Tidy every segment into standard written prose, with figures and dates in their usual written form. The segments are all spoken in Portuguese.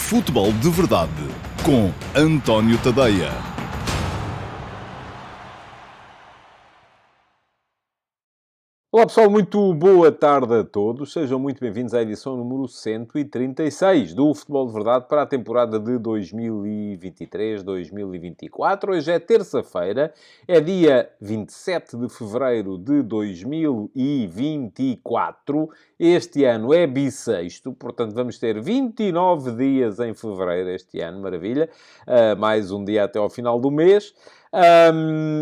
Futebol de Verdade com António Tadeia. Olá pessoal, muito boa tarde a todos. Sejam muito bem-vindos à edição número 136 do Futebol de Verdade para a temporada de 2023-2024. Hoje é terça-feira, é dia 27 de fevereiro de 2024. Este ano é bissexto, portanto vamos ter 29 dias em fevereiro este ano, maravilha. Mais um dia até ao final do mês.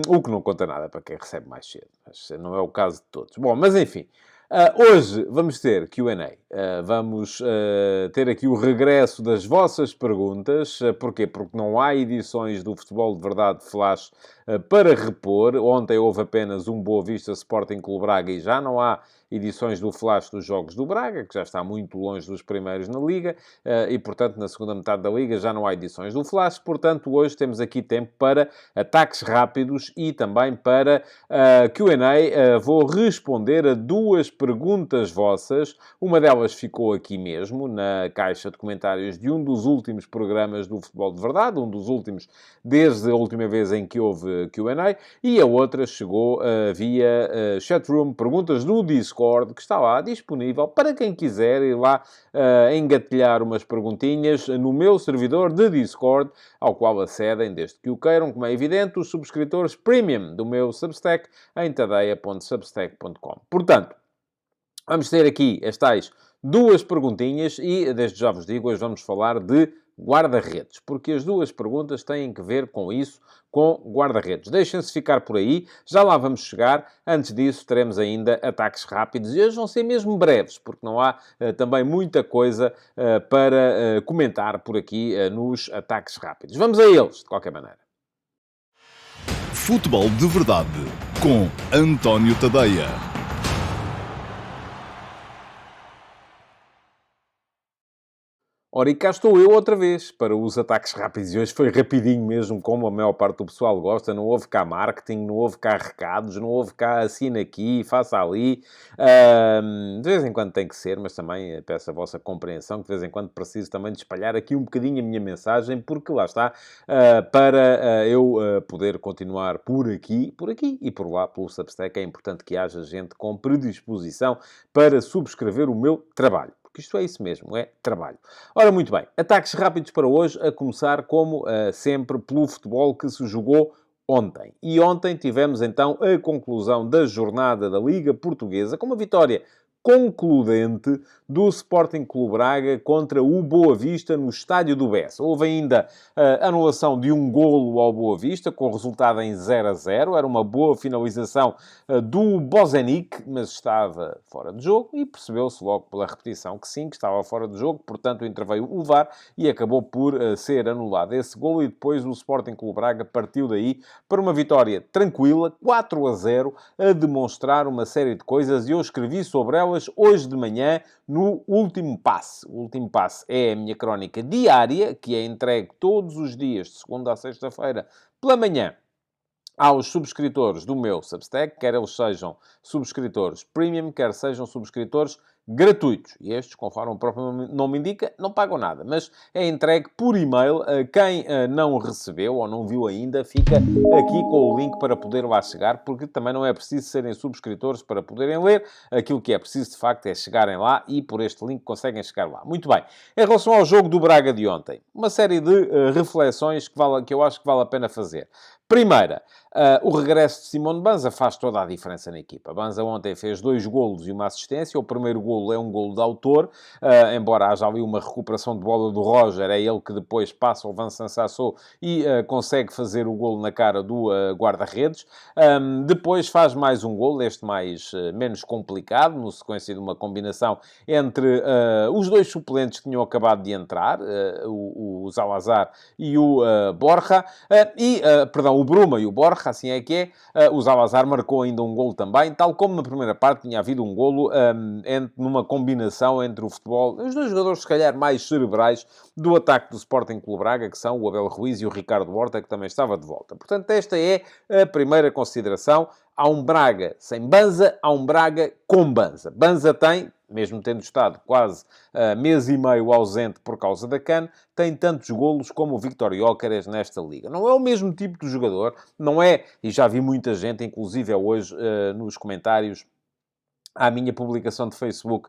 O que não conta nada para quem recebe mais cedo, mas não é o caso de todos. Bom, mas enfim, hoje vamos ter Q&A. Vamos ter aqui o regresso das vossas perguntas. Porquê? Porque não há edições do Futebol de Verdade Flash para repor. Ontem houve apenas um Boa Vista Sporting Clube Braga e já não há edições do Flash dos Jogos do Braga, que já está muito longe dos primeiros na Liga, e, portanto, na segunda metade da Liga já não há edições do Flash. Portanto, hoje temos aqui tempo para ataques rápidos e também para Q&A. Vou responder a duas perguntas vossas. Uma delas ficou aqui mesmo, na caixa de comentários de um dos últimos programas do Futebol de Verdade, um dos últimos desde a última vez em que houve Q&A, e a outra chegou via chatroom, perguntas do Discord, que está lá disponível para quem quiser ir lá engatilhar umas perguntinhas no meu servidor de Discord, ao qual acedem, desde que o queiram, como é evidente, os subscritores premium do meu Substack em tadeia.substack.com. Portanto, vamos ter aqui as tais duas perguntinhas e, desde já vos digo, hoje vamos falar de guarda-redes, porque as duas perguntas têm que ver com isso, com guarda-redes. Deixem-se ficar por aí, já lá vamos chegar. Antes disso, teremos ainda ataques rápidos e hoje vão ser mesmo breves, porque não há também muita coisa para comentar por aqui nos ataques rápidos. Vamos a eles, de qualquer maneira. Futebol de Verdade com António Tadeia. Ora, e cá estou eu outra vez para os ataques rápidos. E hoje foi rapidinho mesmo, como a maior parte do pessoal gosta. Não houve cá marketing, não houve cá recados, não houve cá assina aqui, faça ali. De vez em quando tem que ser, mas também peço a vossa compreensão que de vez em quando preciso também de espalhar aqui um bocadinho a minha mensagem, porque lá está, para eu poder continuar por aqui e por lá, pelo Substack. É importante que haja gente com predisposição para subscrever o meu trabalho. Porque isto é isso mesmo, é trabalho. Ora, muito bem. Ataques rápidos para hoje, a começar, como sempre, pelo futebol que se jogou ontem. E ontem tivemos, então, a conclusão da jornada da Liga Portuguesa, com uma vitória concludente do Sporting Clube Braga contra o Boa Vista no estádio do Bessa. Houve ainda a anulação de um golo ao Boa Vista, com o resultado em 0-0. Era uma boa finalização do Bozenic, mas estava fora de jogo e percebeu-se logo pela repetição que sim, que estava fora de jogo. Portanto, interveio o VAR e acabou por ser anulado esse golo. E depois o Sporting Clube Braga partiu daí para uma vitória tranquila, 4-0, a demonstrar uma série de coisas. E eu escrevi sobre elas hoje de manhã no Último Passe. O Último Passe é a minha crónica diária, que é entregue todos os dias, de segunda a sexta-feira, pela manhã, aos subscritores do meu Substack, quer eles sejam subscritores premium, quer sejam subscritores gratuitos. E estes, conforme o próprio nome indica, não pagam nada. Mas é entregue por e-mail. A quem não recebeu ou não viu ainda, fica aqui com o link para poder lá chegar, porque também não é preciso serem subscritores para poderem ler. Aquilo que é preciso, de facto, é chegarem lá e por este link conseguem chegar lá. Muito bem. Em relação ao jogo do Braga de ontem, uma série de reflexões que eu acho que vale a pena fazer. Primeira, o regresso de Simone Banza faz toda a diferença na equipa. Banza ontem fez 2 golos e uma assistência. O primeiro golo é um golo de autor, embora haja ali uma recuperação de bola do Roger, é ele que depois passa o Vincent Sassou e consegue fazer o golo na cara do guarda-redes. Depois faz mais um golo, este menos complicado, no sequência de uma combinação entre os dois suplentes que tinham acabado de entrar, o Salazar e o Borja, o Bruma e o Borja, assim é que é. O Salazar marcou ainda um golo também, tal como na primeira parte tinha havido um golo numa combinação entre o futebol, os dois jogadores se calhar mais cerebrais do ataque do Sporting Clube Braga, que são o Abel Ruiz e o Ricardo Horta, que também estava de volta. Portanto, esta é a primeira consideração. Há um Braga sem Banza, há um Braga com Banza. Banza tem mesmo tendo estado quase mês e meio ausente por causa da CAN, tem tantos golos como o Víctor Gyökeres nesta liga. Não é o mesmo tipo de jogador, não é, e já vi muita gente, inclusive hoje, nos comentários à minha publicação de Facebook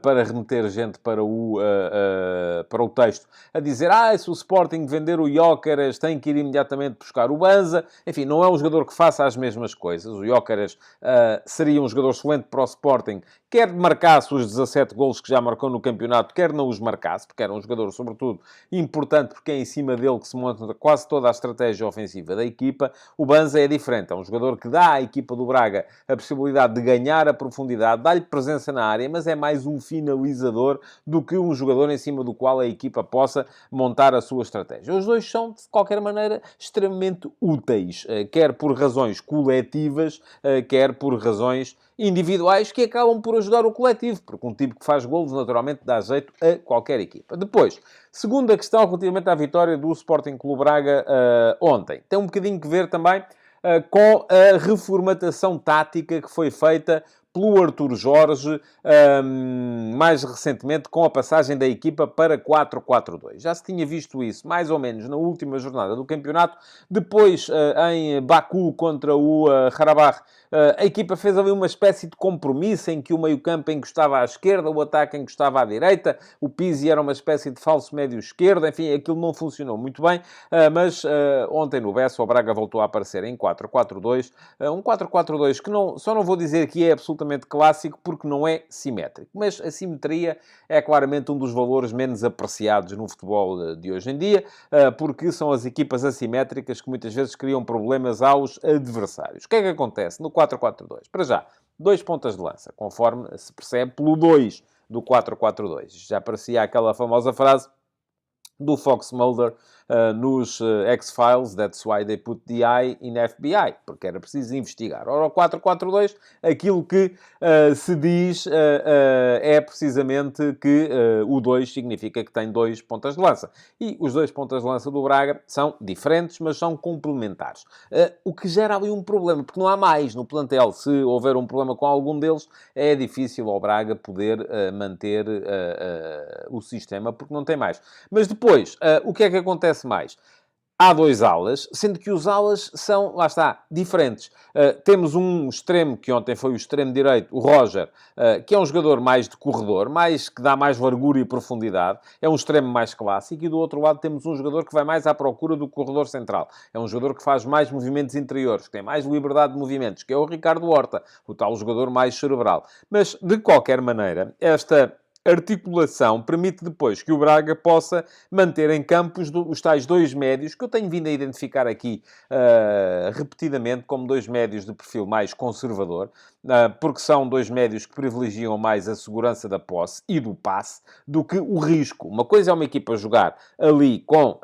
para remeter gente para o texto, a dizer, se o Sporting vender o Gyökeres tem que ir imediatamente buscar o Banza. Enfim, não é um jogador que faça as mesmas coisas. O Gyökeres seria um jogador excelente para o Sporting, quer marcasse os 17 golos que já marcou no campeonato, quer não os marcasse, porque era um jogador, sobretudo, importante, porque é em cima dele que se monta quase toda a estratégia ofensiva da equipa. O Banza é diferente. É um jogador que dá à equipa do Braga a possibilidade de ganhar a profundidade, dá-lhe presença na área, mas é mais um finalizador do que um jogador em cima do qual a equipa possa montar a sua estratégia. Os dois são, de qualquer maneira, extremamente úteis, quer por razões coletivas, quer por razões individuais que acabam por ajudar o coletivo, porque um tipo que faz golos, naturalmente, dá jeito a qualquer equipa. Depois, segunda questão relativamente à vitória do Sporting Clube Braga ontem. Tem um bocadinho que ver também com a reformatação tática que foi feita pelo Artur Jorge, mais recentemente, com a passagem da equipa para 4-4-2. Já se tinha visto isso, mais ou menos, na última jornada do campeonato. Depois, em Baku, contra o Karabakh, a equipa fez ali uma espécie de compromisso em que o meio-campo encostava à esquerda, o ataque encostava à direita, o Pizzi era uma espécie de falso médio-esquerdo, enfim, aquilo não funcionou muito bem, mas ontem no Bessa o Braga voltou a aparecer em 4-4-2, um 4-4-2 que só não vou dizer que é absolutamente clássico, porque não é simétrico, mas a simetria é claramente um dos valores menos apreciados no futebol de hoje em dia, porque são as equipas assimétricas que muitas vezes criam problemas aos adversários. O que é que acontece no 4-4-2? Para já, 2 pontas de lança, conforme se percebe pelo 2 do 4-4-2. Já parecia aquela famosa frase do Fox Mulder nos X-Files, that's why they put the I in FBI, porque era preciso investigar. Ora, o 4-4-2, aquilo que se diz é precisamente que o 2 significa que tem 2 pontas de lança. E os 2 pontas de lança do Braga são diferentes, mas são complementares. O que gera ali um problema, porque não há mais no plantel. Se houver um problema com algum deles, é difícil ao Braga poder manter o sistema, porque não tem mais. Mas depois, o que é que acontece mais? Há 2 alas, sendo que os alas são, lá está, diferentes. Temos um extremo, que ontem foi o extremo direito, o Roger, que é um jogador mais de corredor, que dá mais largura e profundidade. É um extremo mais clássico. E do outro lado temos um jogador que vai mais à procura do corredor central. É um jogador que faz mais movimentos interiores, que tem mais liberdade de movimentos, que é o Ricardo Horta, o tal jogador mais cerebral. Mas, de qualquer maneira, esta articulação permite depois que o Braga possa manter em campo os tais 2 médios, que eu tenho vindo a identificar aqui repetidamente como 2 médios de perfil mais conservador, porque são 2 médios que privilegiam mais a segurança da posse e do passe do que o risco. Uma coisa é uma equipa jogar ali com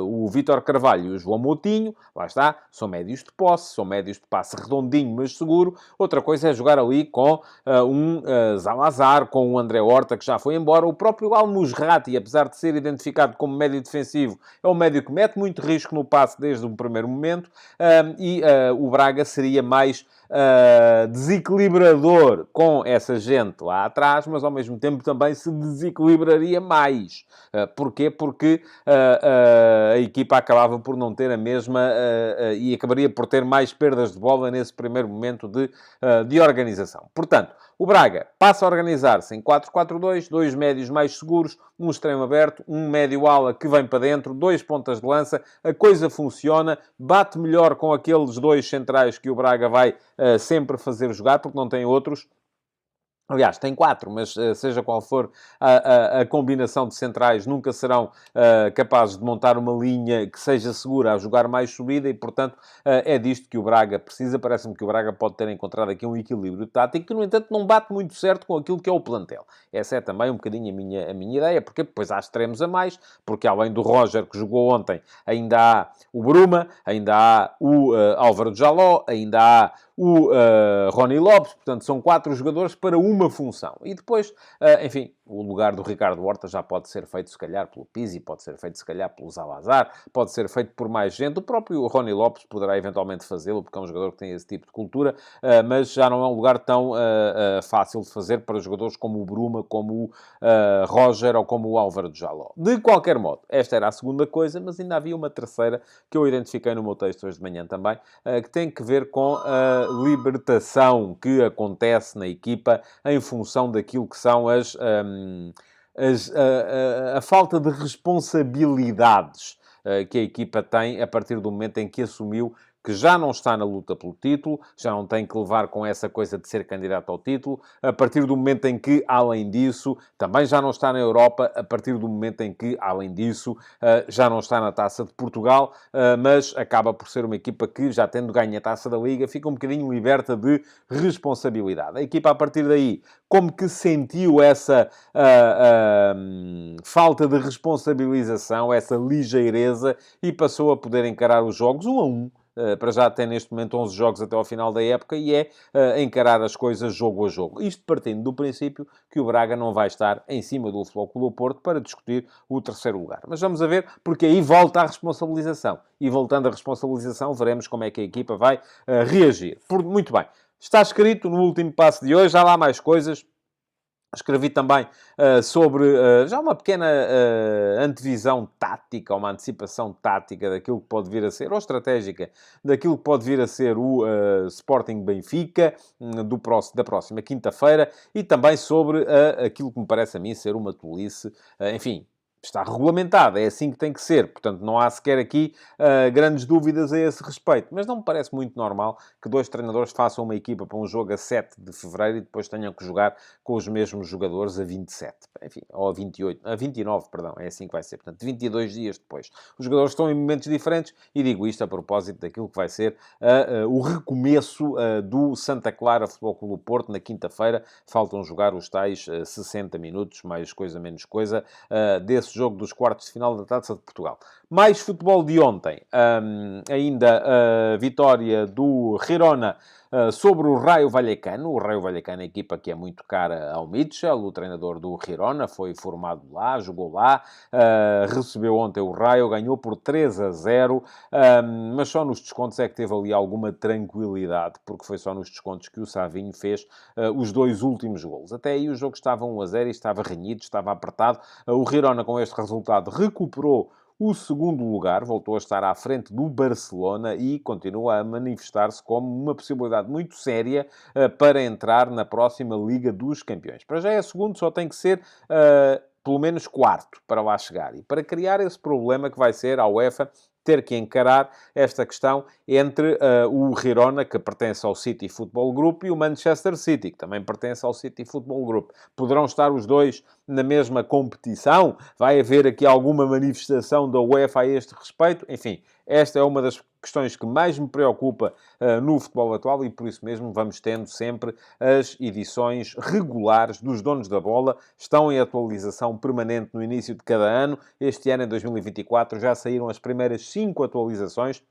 o Vítor Carvalho e o João Moutinho, lá está, são médios de posse, são médios de passe redondinho, mas seguro. Outra coisa é jogar ali com um Zalazar, com um André Horta, que já foi embora. O próprio Al-Musrati, apesar de ser identificado como médio defensivo, é um médio que mete muito risco no passe desde o primeiro momento, e o Braga seria mais desequilibrador com essa gente lá atrás, mas ao mesmo tempo também se desequilibraria mais. Porquê? Porque a equipa acabava por não ter a mesma e acabaria por ter mais perdas de bola nesse primeiro momento de organização. Portanto, o Braga passa a organizar-se em 4-4-2, 2 médios mais seguros, um extremo aberto, um médio ala que vem para dentro, 2 pontas de lança, a coisa funciona, bate melhor com aqueles 2 centrais que o Braga vai sempre fazer jogar, porque não tem outros. Aliás, tem 4, mas seja qual for a combinação de centrais, nunca serão capazes de montar uma linha que seja segura a jogar mais subida e, portanto, é disto que o Braga precisa. Parece-me que o Braga pode ter encontrado aqui um equilíbrio tático que, no entanto, não bate muito certo com aquilo que é o plantel. Essa é também um bocadinho a minha ideia, porque depois há extremos a mais, porque além do Roger, que jogou ontem, ainda há o Bruma, ainda há o Álvaro Jaló, ainda há o Rony Lopes, portanto, são 4 jogadores para uma função. E depois, enfim, o lugar do Ricardo Horta já pode ser feito, se calhar, pelo Pizzi, pode ser feito, se calhar, pelo Zalazar, pode ser feito por mais gente. O próprio Rony Lopes poderá eventualmente fazê-lo, porque é um jogador que tem esse tipo de cultura, mas já não é um lugar tão fácil de fazer para jogadores como o Bruma, como o Roger ou como o Álvaro de Jaló. De qualquer modo, esta era a segunda coisa, mas ainda havia uma terceira que eu identifiquei no meu texto hoje de manhã também, que tem que ver com a libertação que acontece na equipa em função daquilo que são a falta de responsabilidades que a equipa tem a partir do momento em que assumiu que já não está na luta pelo título, já não tem que levar com essa coisa de ser candidato ao título, a partir do momento em que, além disso, também já não está na Europa, a partir do momento em que, além disso, já não está na Taça de Portugal, mas acaba por ser uma equipa que, já tendo ganho a Taça da Liga, fica um bocadinho liberta de responsabilidade. A equipa, a partir daí, como que sentiu essa falta de responsabilização, essa ligeireza, e passou a poder encarar os jogos 1-1. Para já tem neste momento 11 jogos até ao final da época e é encarar as coisas jogo a jogo. Isto partindo do princípio que o Braga não vai estar em cima do Futebol Clube do Porto para discutir o terceiro lugar. Mas vamos a ver, porque aí volta a responsabilização. E voltando à responsabilização, veremos como é que a equipa vai reagir. Muito bem. Está escrito no último passo de hoje, já lá mais coisas. Escrevi também sobre já uma pequena antevisão tática, uma antecipação tática daquilo que pode vir a ser, ou estratégica, daquilo que pode vir a ser o Sporting Benfica da próxima quinta-feira, e também sobre aquilo que me parece a mim ser uma tolice, enfim. Está regulamentado, é assim que tem que ser. Portanto, não há sequer aqui grandes dúvidas a esse respeito. Mas não me parece muito normal que dois treinadores façam uma equipa para um jogo a 7 de fevereiro e depois tenham que jogar com os mesmos jogadores a 27. Enfim, ou a 28, a 29, perdão. É assim que vai ser. Portanto, 22 dias depois. Os jogadores estão em momentos diferentes e digo isto a propósito daquilo que vai ser o recomeço do Santa Clara Futebol Clube do Porto na quinta-feira. Faltam jogar os tais 60 minutos, mais coisa, menos coisa, desse jogo dos quartos de final da Taça de Portugal. Mais futebol de ontem. Ainda a vitória do Girona sobre o Raio Vallecano. O Raio Vallecano é a equipa que é muito cara ao Mitchell, o treinador do Girona, foi formado lá, jogou lá, recebeu ontem o Raio, ganhou por 3-0, mas só nos descontos é que teve ali alguma tranquilidade, porque foi só nos descontos que o Savinho fez os dois últimos golos. Até aí o jogo estava 1-0 e estava renhido, estava apertado. O Girona, com este resultado, recuperou o segundo lugar, voltou a estar à frente do Barcelona e continua a manifestar-se como uma possibilidade muito séria para entrar na próxima Liga dos Campeões. Para já é segundo, só tem que ser pelo menos quarto para lá chegar. E para criar esse problema que vai ser a UEFA ter que encarar esta questão entre o Girona, que pertence ao City Football Group, e o Manchester City, que também pertence ao City Football Group. Poderão estar os dois na mesma competição? Vai haver aqui alguma manifestação da UEFA a este respeito? Enfim, esta é uma das questões que mais me preocupa no futebol atual e por isso mesmo vamos tendo sempre as edições regulares dos donos da bola. Estão em atualização permanente no início de cada ano. Este ano, em 2024, já saíram as primeiras 5 atualizações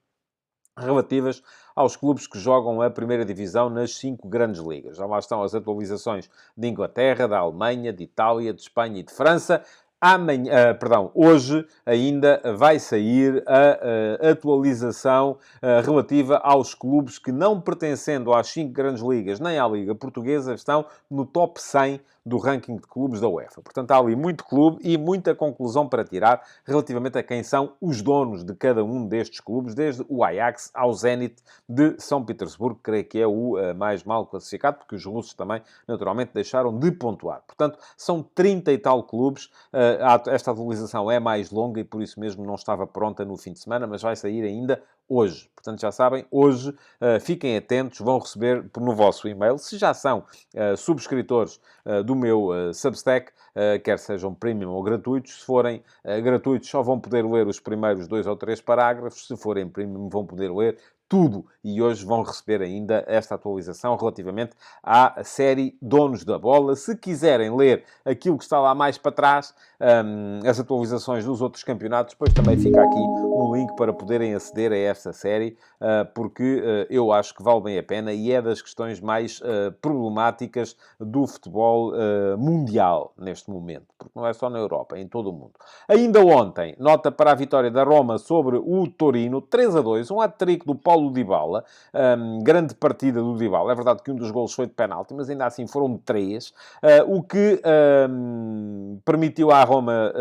relativas aos clubes que jogam a primeira divisão nas 5 grandes ligas. Já lá estão as atualizações de Inglaterra, da Alemanha, de Itália, de Espanha e de França. Hoje ainda vai sair a atualização relativa aos clubes que, não pertencendo às 5 grandes ligas nem à Liga Portuguesa, estão no top 100 do ranking de clubes da UEFA. Portanto, há ali muito clube e muita conclusão para tirar relativamente a quem são os donos de cada um destes clubes, desde o Ajax ao Zenit de São Petersburgo, creio que é o mais mal classificado, porque os russos também, naturalmente, deixaram de pontuar. Portanto, são 30 e tal clubes. Esta atualização é mais longa e por isso mesmo não estava pronta no fim de semana, mas vai sair ainda hoje. Portanto, já sabem, hoje fiquem atentos, vão receber no vosso e-mail, se já são subscritores do meu Substack, quer sejam premium ou gratuitos. Se forem gratuitos, só vão poder ler os primeiros 2 ou 3 parágrafos. Se forem premium, vão poder ler tudo. E hoje vão receber ainda esta atualização relativamente à série Donos da Bola. Se quiserem ler aquilo que está lá mais para trás, as atualizações dos outros campeonatos, depois também fica aqui um link para poderem aceder a esta série, porque eu acho que vale bem a pena e é das questões mais problemáticas do futebol mundial neste momento, porque não é só na Europa, é em todo o mundo. Ainda ontem, nota para a vitória da Roma sobre o Torino, 3-2, um hat-trick do Paulo Dybala, grande partida do Dybala. É verdade que um dos golos foi de penalti, mas ainda assim foram 3, o que permitiu à Roma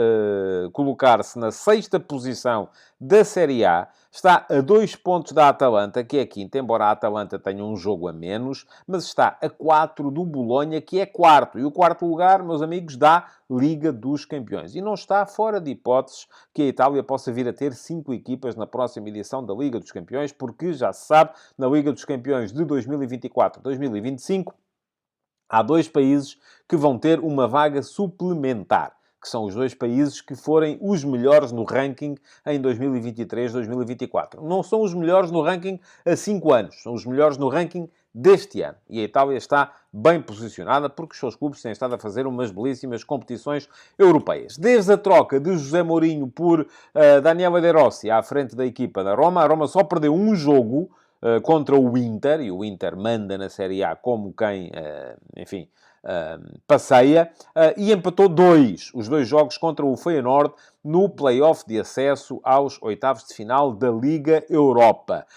colocar-se na 6ª posição da Série A. Está a 2 pontos da Atalanta, que é quinta, embora a Atalanta tenha um jogo a menos, mas está a 4 do Bolonha, que é quarto. E o quarto lugar, meus amigos, dá Liga dos Campeões. E não está fora de hipóteses que a Itália possa vir a ter 5 equipas na próxima edição da Liga dos Campeões, porque já se sabe, na Liga dos Campeões de 2024-2025, há 2 países que vão ter uma vaga suplementar, que são os 2 países que forem os melhores no ranking em 2023-2024. Não são os melhores no ranking há 5 anos, são os melhores no ranking deste ano. E a Itália está bem posicionada porque os seus clubes têm estado a fazer umas belíssimas competições europeias. Desde a troca de José Mourinho por Daniele De Rossi à frente da equipa da Roma, a Roma só perdeu um jogo contra o Inter, e o Inter manda na Série A como quem, enfim, passeia, e empatou os 2 jogos contra o Feyenoord no play-off de acesso aos oitavos de final da Liga Europa.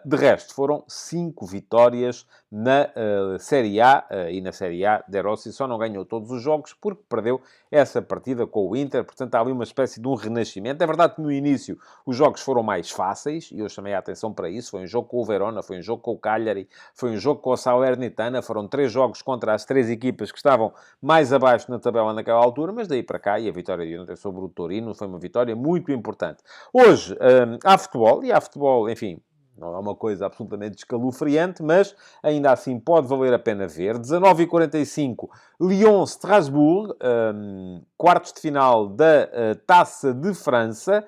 De resto, foram 5 vitórias na Série A, e na Série A De Rossi só não ganhou todos os jogos porque perdeu essa partida com o Inter, portanto há ali uma espécie de um renascimento. É verdade que no início os jogos foram mais fáceis, e eu chamei a atenção para isso. Foi um jogo com o Verona, foi um jogo com o Cagliari, foi um jogo com o Salernitana, foram 3 jogos contra as 3 equipas que estavam mais abaixo na tabela naquela altura, mas daí para cá, e a vitória de ontem sobre o Torino foi uma vitória muito importante. Hoje há futebol, enfim, não é uma coisa absolutamente escalofriante, mas ainda assim pode valer a pena ver. 19h45, Lyon-Strasbourg, quartos de final da Taça de França.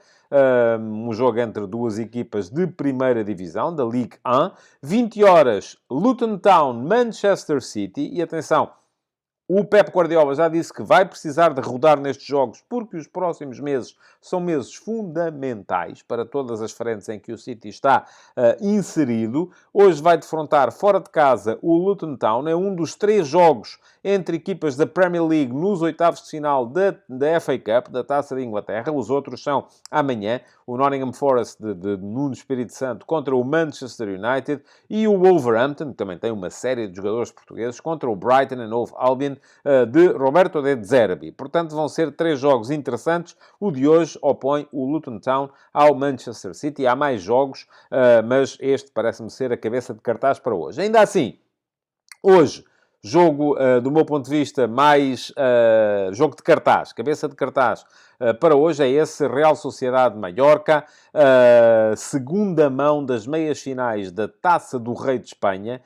Um jogo entre 2 equipas de primeira divisão, da Ligue 1. 20 horas, Luton Town, Manchester City. E atenção, o Pep Guardiola já disse que vai precisar de rodar nestes jogos porque os próximos meses são meses fundamentais para todas as frentes em que o City está inserido. Hoje vai defrontar fora de casa o Luton Town. É um dos 3 jogos entre equipas da Premier League nos oitavos de final da FA Cup, da Taça de Inglaterra. Os outros são amanhã. O Nottingham Forest de Nuno Espírito Santo contra o Manchester United e o Wolverhampton, que também tem uma série de jogadores portugueses, contra o Brighton and Hove Albion de Roberto De Zerbi. Portanto, vão ser 3 jogos interessantes. O de hoje opõe o Luton Town ao Manchester City. Há mais jogos, mas este parece-me ser a cabeça de cartaz para hoje. Ainda assim, hoje, jogo, do meu ponto de vista, mais jogo de cartaz, cabeça de cartaz, para hoje é esse Real Sociedade-Mallorca, segunda mão das meias finais da Taça do Rei de Espanha,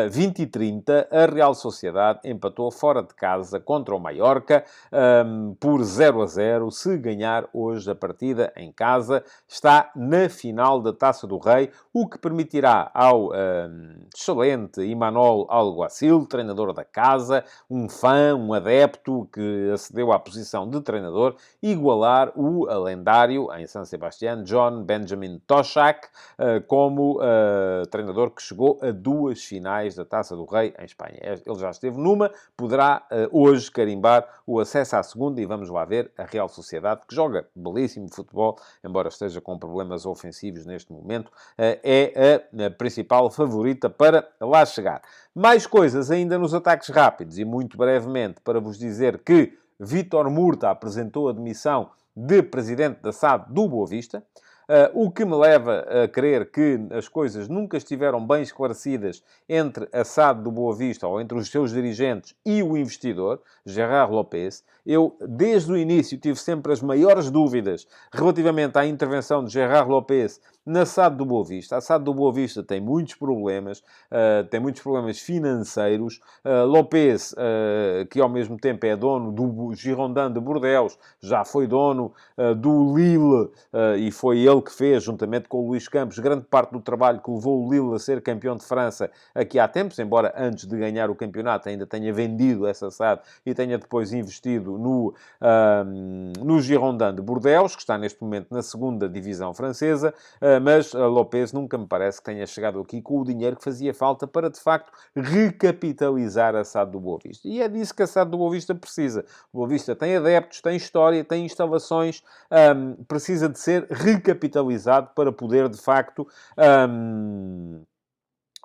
20-30, a Real Sociedade empatou fora de casa contra o Mallorca por 0-0. Se ganhar hoje a partida em casa, está na final da Taça do Rei, o que permitirá ao excelente Imanol Alguacil, treinador da casa, um fã, um adepto que acedeu à posição de treinador, igualar o lendário, em San Sebastián, John Benjamin Toshak, como treinador que chegou a 2 finais da Taça do Rei em Espanha. Ele já esteve numa, poderá hoje carimbar o acesso à segunda e vamos lá ver a Real Sociedade, que joga belíssimo futebol, embora esteja com problemas ofensivos neste momento, é a principal favorita para lá chegar. Mais coisas ainda nos ataques rápidos e muito brevemente para vos dizer que Vítor Murta apresentou a demissão de presidente da SAD do Boa Vista, o que me leva a crer que as coisas nunca estiveram bem esclarecidas entre a SAD do Boa Vista, ou entre os seus dirigentes e o investidor, Gerard Lopes. Eu, desde o início, tive sempre as maiores dúvidas relativamente à intervenção de Gerard Lopes na SAD do Boa Vista. A SAD do Boa Vista tem muitos problemas financeiros. Lopes, que ao mesmo tempo é dono do Girondin de Bordeaux, já foi dono do Lille, e foi ele que fez, juntamente com o Luís Campos, grande parte do trabalho que levou o Lille a ser campeão de França aqui há tempos, embora antes de ganhar o campeonato ainda tenha vendido essa SAD e tenha depois investido no Girondin de Bordeaux, que está neste momento na segunda divisão francesa, mas Lopez nunca me parece que tenha chegado aqui com o dinheiro que fazia falta para, de facto, recapitalizar a SAD do Boa Vista. E é disso que a SAD do Boa Vista precisa. O Boa Vista tem adeptos, tem história, tem instalações, precisa de ser recapitalizado para poder, de facto,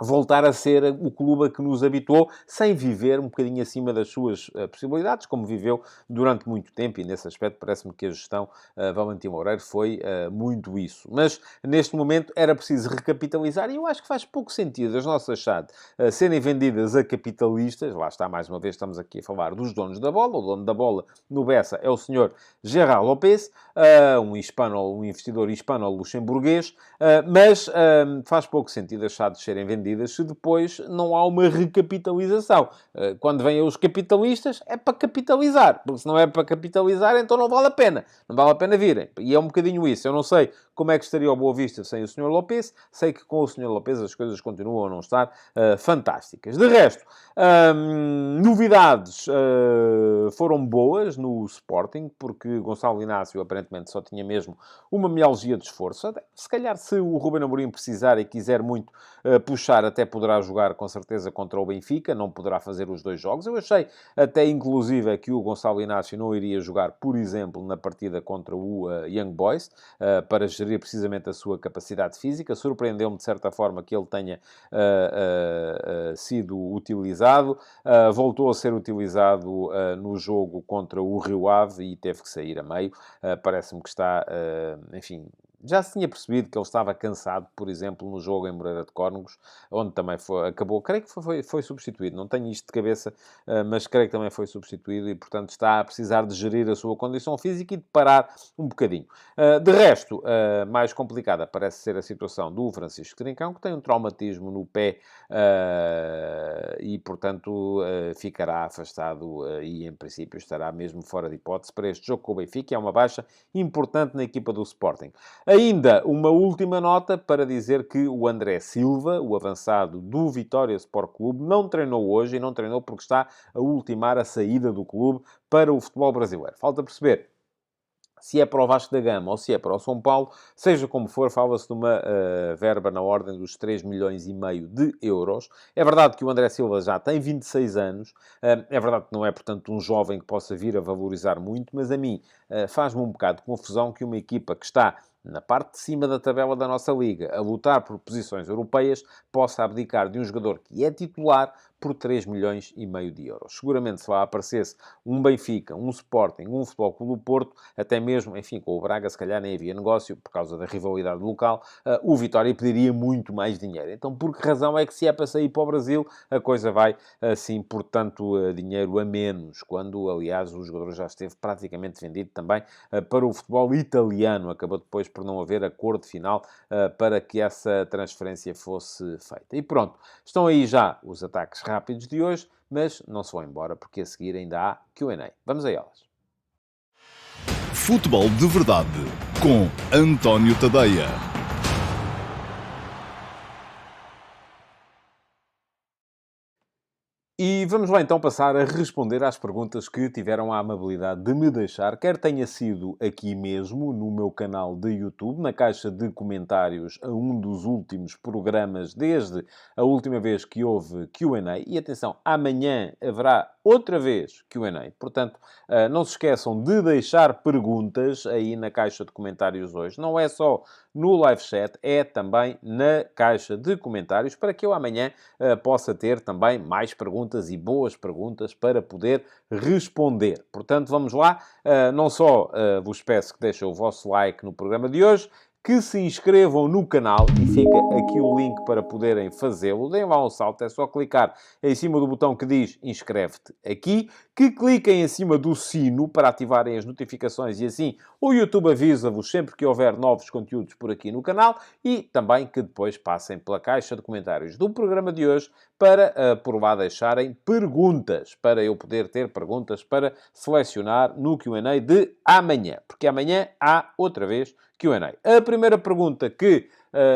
voltar a ser o clube a que nos habituou, sem viver um bocadinho acima das suas possibilidades, como viveu durante muito tempo, e nesse aspecto parece-me que a gestão Valentim Loureiro foi muito isso. Mas, neste momento, era preciso recapitalizar, e eu acho que faz pouco sentido as nossas SAD serem vendidas a capitalistas. Lá está, mais uma vez, estamos aqui a falar dos donos da bola. O dono da bola no Bessa é o senhor Gerard Lopez, um investidor hispano-luxemburguês, mas faz pouco sentido as SADs serem vendidas se depois não há uma recapitalização. Quando vêm os capitalistas, é para capitalizar. Porque se não é para capitalizar, então não vale a pena. Não vale a pena virem. E é um bocadinho isso. Eu não sei como é que estaria o Boa Vista sem o Sr. Lopez. Sei que com o Sr. Lopez as coisas continuam a não estar fantásticas. De resto, novidades foram boas no Sporting, porque Gonçalo Inácio aparentemente só tinha mesmo uma mialgia de esforço. Se calhar, se o Ruben Amorim precisar e quiser muito puxar, até poderá jogar com certeza contra o Benfica, não poderá fazer os dois jogos. Eu achei até inclusive que o Gonçalo Inácio não iria jogar, por exemplo, na partida contra o Young Boys, para gerir precisamente a sua capacidade física. Surpreendeu-me de certa forma que ele tenha sido utilizado. Voltou a ser utilizado no jogo contra o Rio Ave e teve que sair a meio. Parece-me que está, enfim... Já se tinha percebido que ele estava cansado, por exemplo, no jogo em Moreira de Cónegos, onde também acabou, creio que foi substituído. Não tenho isto de cabeça, mas creio que também foi substituído e, portanto, está a precisar de gerir a sua condição física e de parar um bocadinho. De resto, mais complicada parece ser a situação do Francisco Trincão, que tem um traumatismo no pé e, portanto, ficará afastado e, em princípio, estará mesmo fora de hipótese para este jogo com o Benfica. É uma baixa importante na equipa do Sporting. Ainda uma última nota para dizer que o André Silva, o avançado do Vitória Sport Clube, não treinou hoje e não treinou porque está a ultimar a saída do clube para o futebol brasileiro. Falta perceber se é para o Vasco da Gama ou se é para o São Paulo. Seja como for, fala-se de uma verba na ordem dos 3,5 milhões de euros. É verdade que o André Silva já tem 26 anos. É verdade que não é, portanto, um jovem que possa vir a valorizar muito, mas a mim faz-me um bocado de confusão que uma equipa que está na parte de cima da tabela da nossa liga, a lutar por posições europeias, possa abdicar de um jogador que é titular por 3,5 milhões de euros. Seguramente se lá aparecesse um Benfica, um Sporting, um Futebol Clube do Porto, até mesmo, enfim, com o Braga, se calhar nem havia negócio, por causa da rivalidade local, o Vitória pediria muito mais dinheiro. Então, por que razão é que se é para sair para o Brasil, a coisa vai, assim, por tanto dinheiro a menos, quando, aliás, o jogador já esteve praticamente vendido também para o futebol italiano. Acabou depois por não haver acordo final para que essa transferência fosse feita. E pronto, estão aí já os ataques rápidos de hoje, mas não se vão embora, porque a seguir ainda há Q&A. Vamos a elas. Futebol de Verdade, com António Tadeia. E vamos lá então passar a responder às perguntas que tiveram a amabilidade de me deixar, quer tenha sido aqui mesmo, no meu canal de YouTube, na caixa de comentários a um dos últimos programas, desde a última vez que houve Q&A. E atenção, amanhã haverá outra vez Q&A. Portanto, não se esqueçam de deixar perguntas aí na caixa de comentários hoje. Não é só no live chat, é também na caixa de comentários, para que eu amanhã possa ter também mais perguntas e boas perguntas para poder responder. Portanto, vamos lá. Não só vos peço que deixem o vosso like no programa de hoje, que se inscrevam no canal e fica aqui o link para poderem fazê-lo. Deem lá um salto, é só clicar em cima do botão que diz inscreve-te aqui, que cliquem em cima do sino para ativarem as notificações e assim o YouTube avisa-vos sempre que houver novos conteúdos por aqui no canal e também que depois passem pela caixa de comentários do programa de hoje para por lá deixarem perguntas, para eu poder ter perguntas para selecionar no Q&A de amanhã, porque amanhã há outra vez Q&A. A primeira pergunta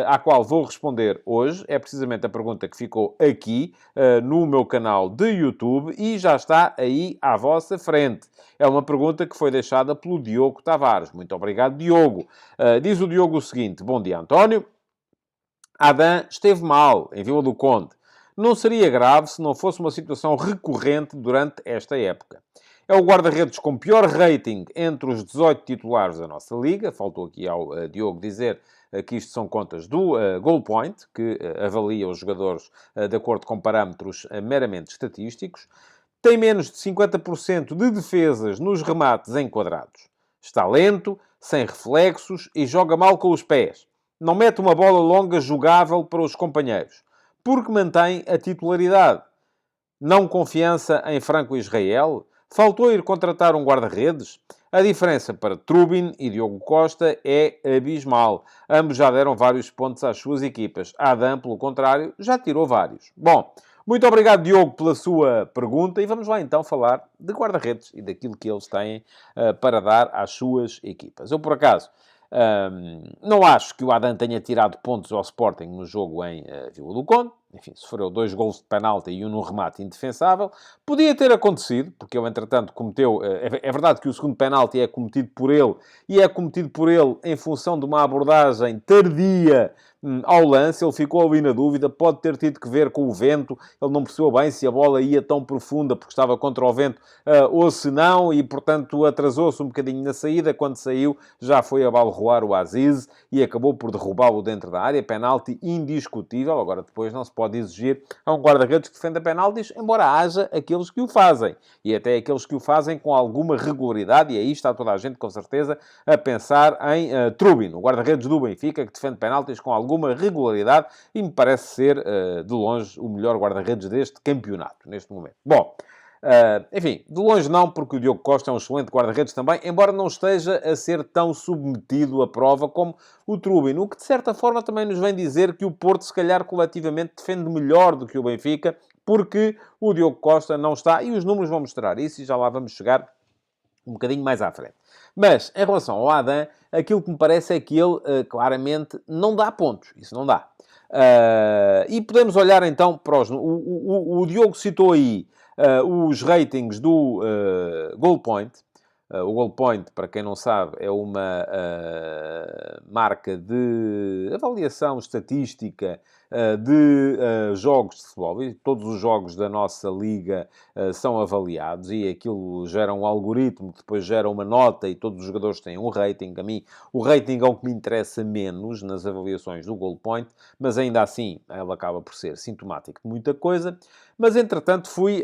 à qual vou responder hoje é precisamente a pergunta que ficou aqui no meu canal de YouTube e já está aí à vossa frente. É uma pergunta que foi deixada pelo Diogo Tavares. Muito obrigado, Diogo. Diz o Diogo o seguinte: bom dia, António. Adam esteve mal em Vila do Conde. Não seria grave se não fosse uma situação recorrente durante esta época. É o guarda-redes com pior rating entre os 18 titulares da nossa liga. Faltou aqui ao Diogo dizer que isto são contas do Goalpoint, que avalia os jogadores de acordo com parâmetros meramente estatísticos. Tem menos de 50% de defesas nos remates enquadrados. Está lento, sem reflexos e joga mal com os pés. Não mete uma bola longa jogável para os companheiros. Porque mantém a titularidade. Não confiança em Franco Israel? Faltou ir contratar um guarda-redes? A diferença para Trubin e Diogo Costa é abismal. Ambos já deram vários pontos às suas equipas. Adam, pelo contrário, já tirou vários. Bom, muito obrigado, Diogo, pela sua pergunta. E vamos lá então falar de guarda-redes e daquilo que eles têm para dar às suas equipas. Eu, por acaso, não acho que o Adam tenha tirado pontos ao Sporting no jogo em Vila do Conde. Enfim, sofreu 2 golos de penalti e um no remate indefensável. Podia ter acontecido, porque ele, entretanto, cometeu... É verdade que o segundo penalti é cometido por ele, e é cometido por ele em função de uma abordagem tardia ao lance. Ele ficou ali na dúvida. Pode ter tido que ver com o vento. Ele não percebeu bem se a bola ia tão profunda porque estava contra o vento ou se não, e, portanto, atrasou-se um bocadinho na saída. Quando saiu, já foi abalroar o Aziz e acabou por derrubá-lo dentro da área. Penalti indiscutível. Agora, depois não se pode exigir a um guarda-redes que defenda penaltis, embora haja aqueles que o fazem. E até aqueles que o fazem com alguma regularidade. E aí está toda a gente, com certeza, a pensar em Trubin, o guarda-redes do Benfica, que defende penaltis com alguma regularidade e me parece ser, de longe, o melhor guarda-redes deste campeonato, neste momento. Bom, enfim, de longe não, porque o Diogo Costa é um excelente guarda-redes também, embora não esteja a ser tão submetido à prova como o Trubin, o que de certa forma também nos vem dizer que o Porto, se calhar, coletivamente defende melhor do que o Benfica, porque o Diogo Costa não está, e os números vão mostrar isso, e já lá vamos chegar um bocadinho mais à frente. Mas, em relação ao Adam, aquilo que me parece é que ele, claramente, não dá pontos. Isso não dá. E podemos olhar, então, para os... O Diogo citou aí os ratings do Goalpoint. O Goalpoint, para quem não sabe, é uma marca de avaliação estatística de jogos de futebol. E todos os jogos da nossa liga são avaliados e aquilo gera um algoritmo que depois gera uma nota e todos os jogadores têm um rating. A mim, o rating é o que me interessa menos nas avaliações do Goalpoint, mas ainda assim, ela acaba por ser sintomático de muita coisa. Mas, entretanto, fui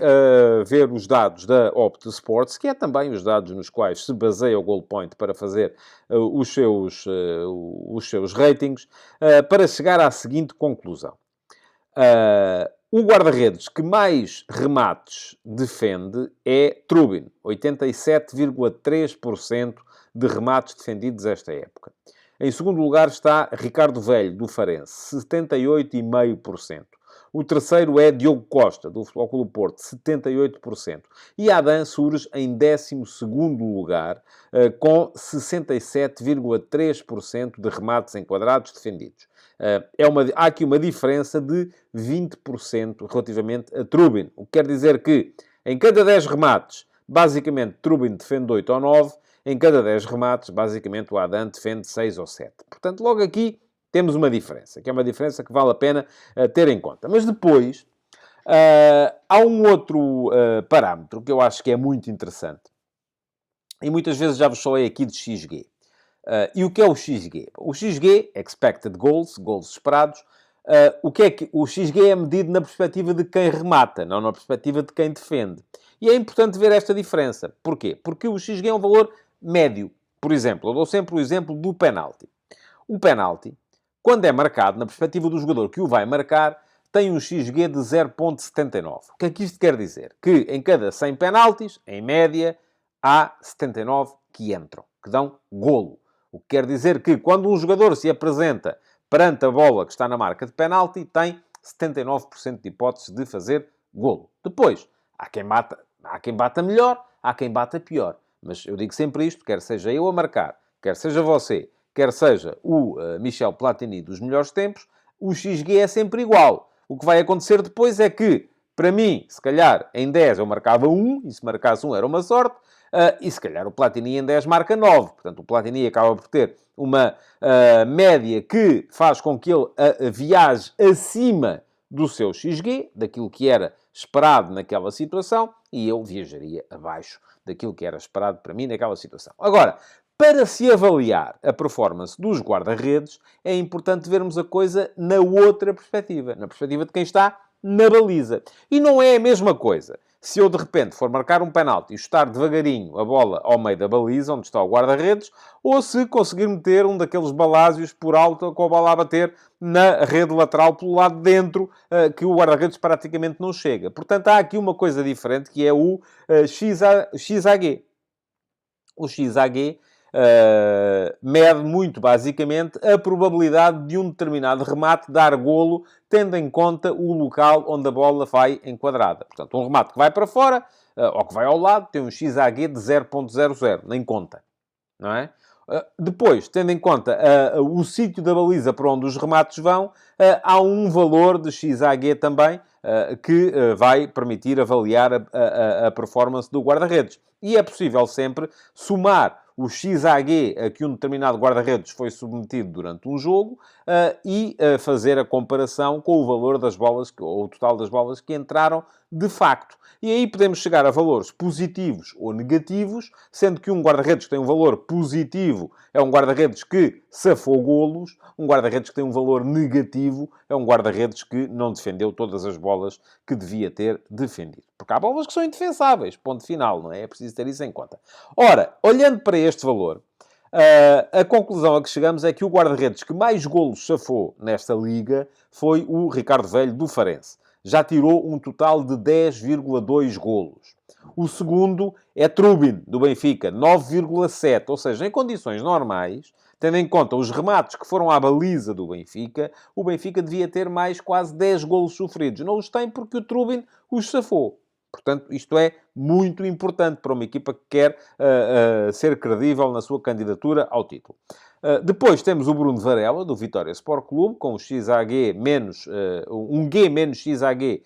ver os dados da Opta Sports, que é também os dados nos quais se baseia o Goalpoint para fazer os seus ratings, para chegar à seguinte conclusão. O guarda-redes que mais remates defende é Trubin, 87,3% de remates defendidos esta época. Em segundo lugar está Ricardo Velho, do Farense, 78,5%. O terceiro é Diogo Costa, do Futebol Clube do Porto, 78%. E Adam surge em 12º lugar, com 67,3% de remates enquadrados defendidos. Há aqui uma diferença de 20% relativamente a Trubin. O que quer dizer que, em cada 10 remates, basicamente Trubin defende 8 ou 9. Em cada 10 remates, basicamente o Adam defende 6 ou 7. Portanto, logo aqui temos uma diferença, que é uma diferença que vale a pena ter em conta. Mas depois, há um outro parâmetro que eu acho que é muito interessante. E muitas vezes já vos falei aqui de XG. E o que é o XG? O XG, Expected Goals, gols esperados. O que é que o XG é medido na perspectiva de quem remata, não na perspectiva de quem defende. E é importante ver esta diferença. Porquê? Porque o XG é um valor médio. Por exemplo, eu dou sempre o exemplo do penalti. O penalti, quando é marcado, na perspectiva do jogador que o vai marcar, tem um XG de 0,79. O que é que isto quer dizer? Que em cada 100 penaltis, em média, há 79 que entram, que dão golo. O que quer dizer que quando um jogador se apresenta perante a bola que está na marca de penalti, tem 79% de hipóteses de fazer golo. Depois, há quem bata melhor, há quem bata pior. Mas eu digo sempre isto, quer seja eu a marcar, quer seja você, quer seja o Michel Platini dos melhores tempos, o XG é sempre igual. O que vai acontecer depois é que, para mim, se calhar em 10 eu marcava 1, e se marcasse 1 era uma sorte, e se calhar o Platini em 10 marca 9. Portanto, o Platini acaba por ter uma média que faz com que ele viaje acima do seu XG, daquilo que era esperado naquela situação, e eu viajaria abaixo daquilo que era esperado para mim naquela situação. Agora, para se avaliar a performance dos guarda-redes, é importante vermos a coisa na outra perspectiva. Na perspectiva de quem está na baliza. E não é a mesma coisa se eu, de repente, for marcar um penalti e chutar devagarinho a bola ao meio da baliza, onde está o guarda-redes, ou se conseguir meter um daqueles balásios por alto com a bola a bater na rede lateral pelo lado de dentro, que o guarda-redes praticamente não chega. Portanto, há aqui uma coisa diferente, que é o XAG. O XAG mede muito basicamente a probabilidade de um determinado remate dar golo, tendo em conta o local onde a bola vai enquadrada. Portanto, um remate que vai para fora, ou que vai ao lado, tem um XAG de 0.00, nem conta, não é? Depois, tendo em conta o sítio da baliza para onde os remates vão, há um valor de XAG também, que vai permitir avaliar a performance do guarda-redes. E é possível sempre somar o XAG a que um determinado guarda-redes foi submetido durante um jogo e fazer a comparação com o valor das bolas, ou o total das bolas que entraram de facto. E aí podemos chegar a valores positivos ou negativos, sendo que um guarda-redes que tem um valor positivo é um guarda-redes que safou golos, um guarda-redes que tem um valor negativo é um guarda-redes que não defendeu todas as bolas que devia ter defendido. Porque há bolas que são indefensáveis, ponto final, não é? É preciso ter isso em conta. Ora, olhando para este valor, a conclusão a que chegamos é que o guarda-redes que mais golos safou nesta liga foi o Ricardo Velho do Farense. Já tirou um total de 10,2 golos. O segundo é Trubin, do Benfica, 9,7. Ou seja, em condições normais, tendo em conta os remates que foram à baliza do Benfica, o Benfica devia ter mais quase 10 golos sofridos. Não os tem porque o Trubin os safou. Portanto, isto é muito importante para uma equipa que quer ser credível na sua candidatura ao título. Depois temos o Bruno Varela, do Vitória Sport Clube, com o XAG menos... um G menos XAG...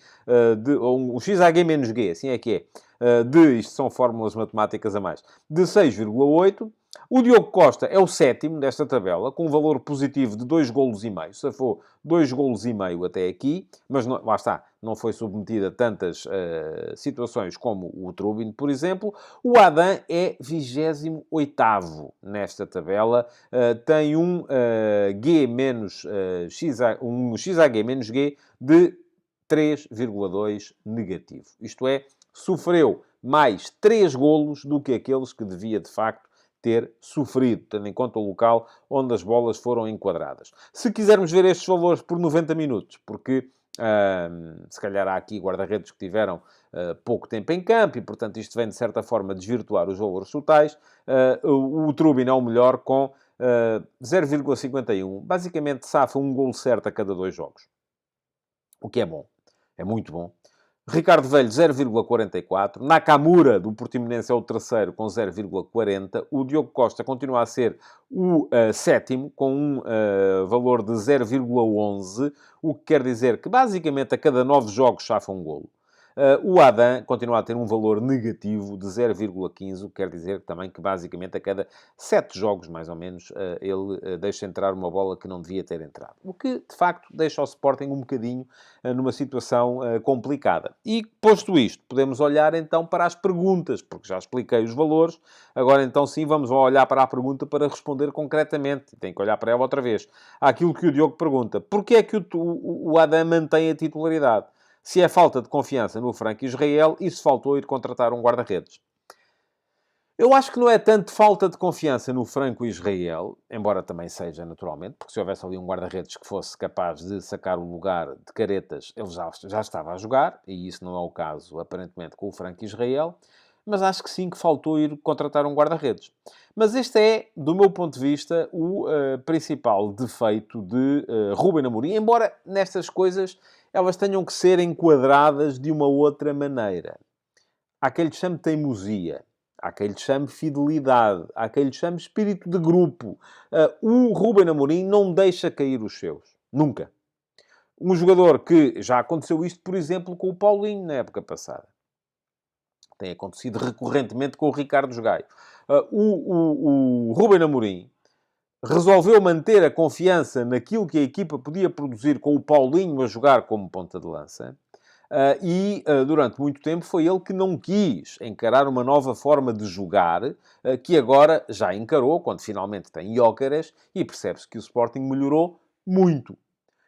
um XAG menos G, assim é que é. Isto são fórmulas matemáticas a mais. De 6,8. O Diogo Costa é o sétimo desta tabela, com um valor positivo de 2,5 golos. Safou 2,5 golos até aqui, mas não, lá está, não foi submetido a tantas situações como o Trubin, por exemplo. O Adam é 28º nesta tabela, tem um G menos um XAG menos G de 3,2 negativo. Isto é, sofreu mais 3 golos do que aqueles que devia, de facto, ter sofrido, tendo em conta o local onde as bolas foram enquadradas. Se quisermos ver estes valores por 90 minutos, porque se calhar há aqui guarda-redes que tiveram pouco tempo em campo e, portanto, isto vem, de certa forma, desvirtuar os valores totais, o Trubin é o melhor com 0,51. Basicamente, safa um golo certo a cada 2 jogos. O que é bom. É muito bom. Ricardo Velho, 0,44. Nakamura, do Portimonense, é o terceiro, com 0,40. O Diogo Costa continua a ser o sétimo, com um valor de 0,11. O que quer dizer que, basicamente, a cada 9 jogos chafa um golo. O Adam continua a ter um valor negativo de 0,15, o que quer dizer também que, basicamente, a cada 7 jogos, mais ou menos, ele deixa entrar uma bola que não devia ter entrado. O que, de facto, deixa o Sporting um bocadinho numa situação complicada. E, posto isto, podemos olhar, então, para as perguntas, porque já expliquei os valores. Agora, então, sim, vamos olhar para a pergunta para responder concretamente. Tem que olhar para ela outra vez. Aquilo que o Diogo pergunta. Porquê é que o Adam mantém a titularidade? Se é falta de confiança no Franco Israel e se faltou ir contratar um guarda-redes. Eu acho que não é tanto falta de confiança no Franco Israel, embora também seja, naturalmente, porque se houvesse ali um guarda-redes que fosse capaz de sacar o lugar de Caretas, ele já estava a jogar, e isso não é o caso, aparentemente, com o Franco Israel, mas acho que sim que faltou ir contratar um guarda-redes. Mas este é, do meu ponto de vista, o principal defeito de Ruben Amorim, embora nestas coisas elas tenham que ser enquadradas de uma outra maneira. Há quem lhe chame teimosia. Há quem lhe chame fidelidade, há quem lhe chame espírito de grupo. O Ruben Amorim não deixa cair os seus. Nunca. Um jogador que já aconteceu isto, por exemplo, com o Paulinho na época passada. Tem acontecido recorrentemente com o Ricardo Gaio. O Ruben Amorim resolveu manter a confiança naquilo que a equipa podia produzir com o Paulinho a jogar como ponta de lança. Durante muito tempo foi ele que não quis encarar uma nova forma de jogar, que agora já encarou, quando finalmente tem Gyökeres, e percebe-se que o Sporting melhorou muito.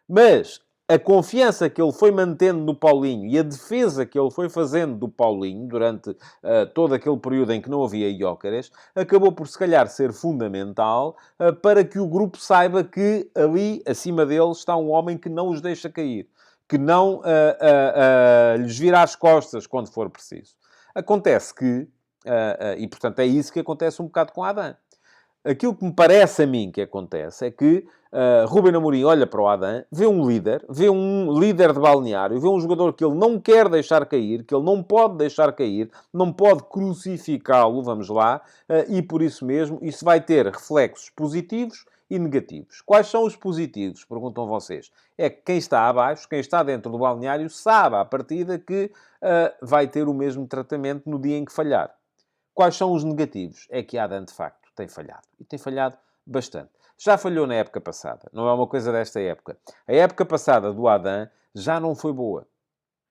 Mas a confiança que ele foi mantendo no Paulinho e a defesa que ele foi fazendo do Paulinho durante todo aquele período em que não havia Gyökeres, acabou por, se calhar, ser fundamental para que o grupo saiba que ali, acima deles, está um homem que não os deixa cair, que não lhes vira as costas quando for preciso. Acontece que, e portanto é isso que acontece um bocado com a Adam. Aquilo que me parece a mim que acontece é que Ruben Amorim olha para o Adam, vê um líder de balneário, vê um jogador que ele não quer deixar cair, que ele não pode deixar cair, não pode crucificá-lo, vamos lá, e por isso mesmo isso vai ter reflexos positivos e negativos. Quais são os positivos? Perguntam vocês. É que quem está abaixo, quem está dentro do balneário, sabe à partida que vai ter o mesmo tratamento no dia em que falhar. Quais são os negativos? É que Adam, de facto, tem falhado. E tem falhado bastante. Já falhou na época passada. Não é uma coisa desta época. A época passada do Adam já não foi boa.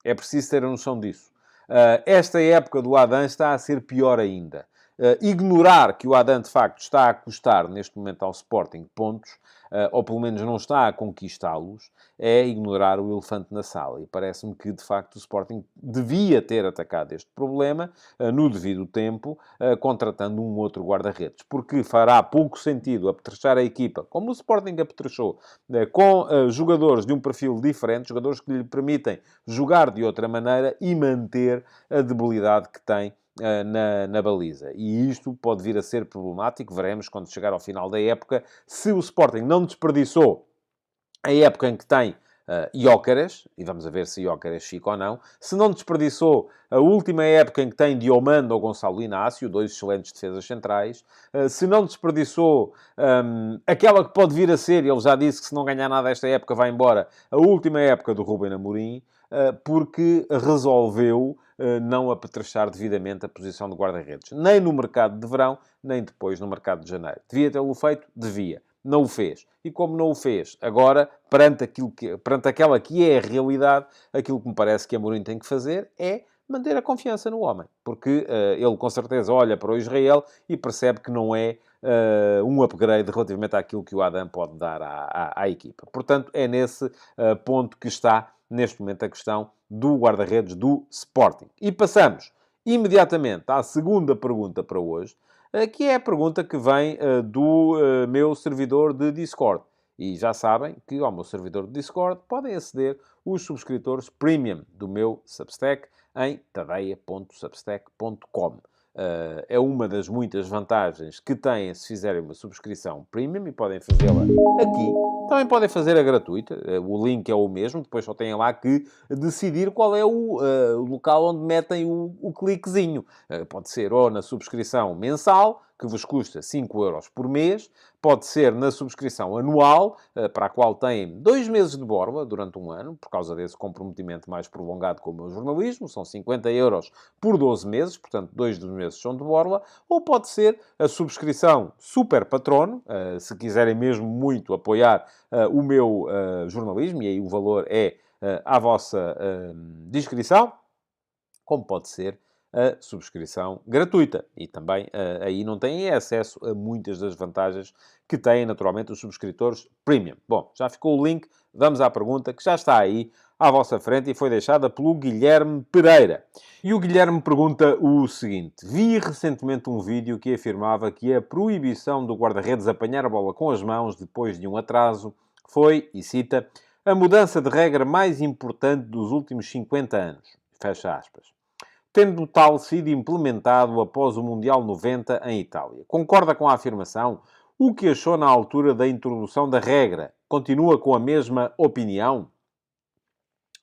É preciso ter a noção disso. Esta época do Adam está a ser pior ainda. Ignorar que o Adam, de facto, está a custar, neste momento, ao Sporting pontos, ou pelo menos não está a conquistá-los, é ignorar o elefante na sala. E parece-me que, de facto, o Sporting devia ter atacado este problema no devido tempo, contratando um outro guarda-redes. Porque fará pouco sentido apetrechar a equipa, como o Sporting apetrechou, com jogadores de um perfil diferente, jogadores que lhe permitem jogar de outra maneira e manter a debilidade que tem na baliza. E isto pode vir a ser problemático. Veremos quando chegar ao final da época se o Sporting não desperdiçou a época em que tem Gyökeres, e vamos a ver se Gyökeres fica ou não, se não desperdiçou a última época em que tem Diomando ou Gonçalo Inácio, dois excelentes defesas centrais, se não desperdiçou aquela que pode vir a ser, ele já disse que se não ganhar nada esta época vai embora, a última época do Ruben Amorim, porque resolveu não apetrechar devidamente a posição de guarda-redes. Nem no mercado de verão, nem depois no mercado de janeiro. Devia tê-lo feito? Devia. Não o fez. E como não o fez, agora, perante aquela que é a realidade, aquilo que me parece que Amorim tem que fazer é manter a confiança no homem. Porque ele, com certeza, olha para o Israel e percebe que não é um upgrade relativamente àquilo que o Adam pode dar à equipa. Portanto, é nesse ponto que está, neste momento, a questão do guarda-redes do Sporting. E passamos imediatamente à segunda pergunta para hoje, que é a pergunta que vem do meu servidor de Discord. E já sabem que ao meu servidor de Discord podem aceder os subscritores premium do meu Substack em tadeia.substack.com. É uma das muitas vantagens que têm se fizerem uma subscrição premium e podem fazê-la aqui. Também podem fazer a gratuita, o link é o mesmo, depois só têm lá que decidir qual é o local onde metem o cliquezinho. Pode ser ou na subscrição mensal, que vos custa 5€ por mês, pode ser na subscrição anual, para a qual têm 2 meses de borla durante um ano, por causa desse comprometimento mais prolongado com o meu jornalismo, são 50€ por 12 meses, portanto 2 dos meses são de borla, ou pode ser a subscrição super patrono, se quiserem mesmo muito apoiar o meu jornalismo, e aí o valor é à vossa discrição, como pode ser a subscrição gratuita. E também aí não têm acesso a muitas das vantagens que têm, naturalmente, os subscritores premium. Bom, já ficou o link. Vamos à pergunta que já está aí à vossa frente e foi deixada pelo Guilherme Pereira. E o Guilherme pergunta o seguinte: vi recentemente um vídeo que afirmava que a proibição do guarda-redes apanhar a bola com as mãos depois de um atraso foi, e cita, a mudança de regra mais importante dos últimos 50 anos. Fecha aspas. Tendo tal sido implementado após o Mundial 90 em Itália. Concorda com a afirmação? O que achou na altura da introdução da regra? Continua com a mesma opinião?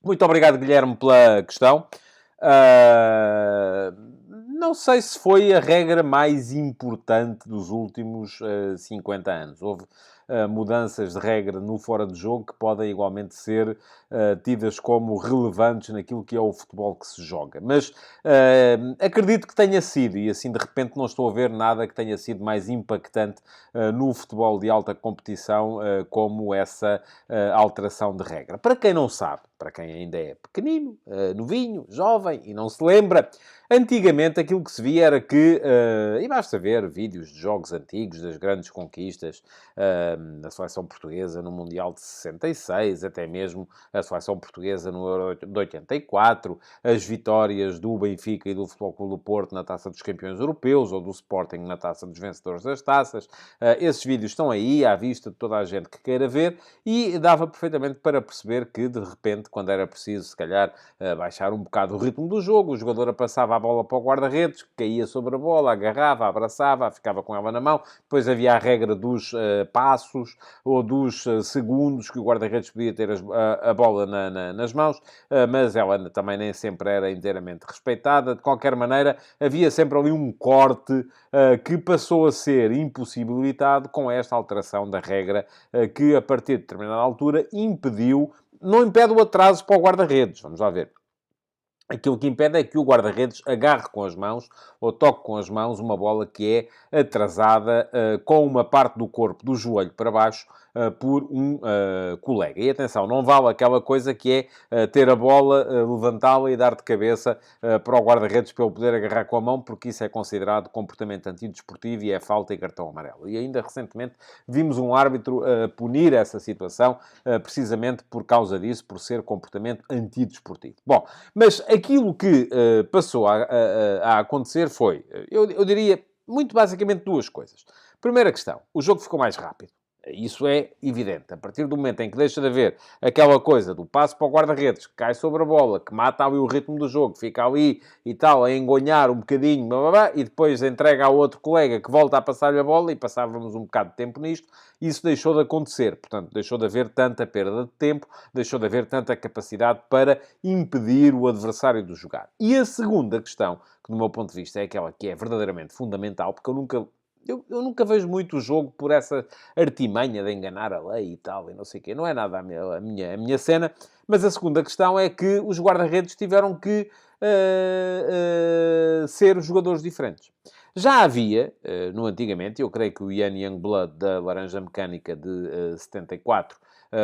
Muito obrigado, Guilherme, pela questão. Não sei se foi a regra mais importante dos últimos 50 anos. Houve mudanças de regra no fora de jogo que podem igualmente ser tidas como relevantes naquilo que é o futebol que se joga. Mas acredito que tenha sido, e assim de repente não estou a ver nada que tenha sido mais impactante no futebol de alta competição como essa alteração de regra. Para quem não sabe, para quem ainda é pequenino, novinho, jovem e não se lembra, antigamente aquilo que se via era que, e basta ver vídeos de jogos antigos, das grandes conquistas da seleção portuguesa no Mundial de 66, até mesmo a seleção portuguesa no Euro de 84, as vitórias do Benfica e do Futebol Clube do Porto na Taça dos Campeões Europeus, ou do Sporting na Taça dos Vencedores das Taças. Esses vídeos estão aí, à vista de toda a gente que queira ver, e dava perfeitamente para perceber que, de repente, quando era preciso, se calhar, baixar um bocado o ritmo do jogo, o jogador passava a bola para o guarda-redes, caía sobre a bola, agarrava, abraçava, ficava com ela na mão. Depois havia a regra dos passos ou dos segundos que o guarda-redes podia ter a bola nas mãos, mas ela também nem sempre era inteiramente respeitada. De qualquer maneira, havia sempre ali um corte que passou a ser impossibilitado com esta alteração da regra que, a partir de determinada altura, impediu, não impede o atraso para o guarda-redes, vamos lá ver. Aquilo que impede é que o guarda-redes agarre com as mãos ou toque com as mãos uma bola que é atrasada com uma parte do corpo, do joelho para baixo, por um colega. E atenção, não vale aquela coisa que é ter a bola, levantá-la e dar de cabeça para o guarda-redes para ele poder agarrar com a mão, porque isso é considerado comportamento antidesportivo e é falta e cartão amarelo. E ainda recentemente vimos um árbitro punir essa situação precisamente por causa disso, por ser comportamento antidesportivo. Bom, mas aquilo que passou a acontecer foi, eu diria, muito basicamente duas coisas. Primeira questão, o jogo ficou mais rápido. Isso é evidente. A partir do momento em que deixa de haver aquela coisa do passo para o guarda-redes, que cai sobre a bola, que mata ali o ritmo do jogo, fica ali e tal, a engonhar um bocadinho, blá, blá, blá, e depois entrega ao outro colega que volta a passar-lhe a bola, e passávamos um bocado de tempo nisto, isso deixou de acontecer. Portanto, deixou de haver tanta perda de tempo, deixou de haver tanta capacidade para impedir o adversário de jogar. E a segunda questão, que do meu ponto de vista é aquela que é verdadeiramente fundamental, porque eu nunca vejo muito o jogo por essa artimanha de enganar a lei e tal, e não sei o quê. Não é nada a minha cena. Mas a segunda questão é que os guarda-redes tiveram que ser jogadores diferentes. Já havia, no antigamente, eu creio que o Ian Youngblood da Laranja Mecânica de 74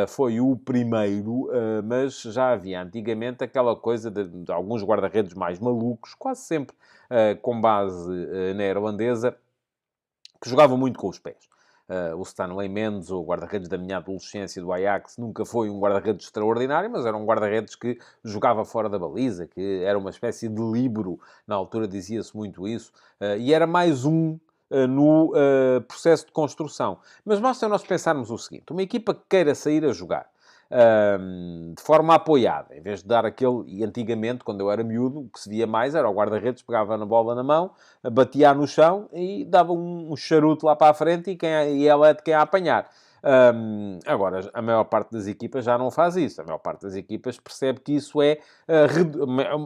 foi o primeiro, mas já havia antigamente aquela coisa de alguns guarda-redes mais malucos, quase sempre com base neerlandesa, que jogavam muito com os pés. O Stanley Mendes, o guarda-redes da minha adolescência do Ajax, nunca foi um guarda-redes extraordinário, mas era um guarda-redes que jogava fora da baliza, que era uma espécie de líbero, na altura dizia-se muito isso, e era mais um no processo de construção. Mas basta nós pensarmos o seguinte: uma equipa que queira sair a jogar de forma apoiada, em vez de dar aquele... E antigamente, quando eu era miúdo, o que se via mais era o guarda-redes pegava na bola na mão, batia no chão e dava um charuto lá para a frente e ela é de quem a apanhar. Agora, a maior parte das equipas já não faz isso. A maior parte das equipas percebe que isso é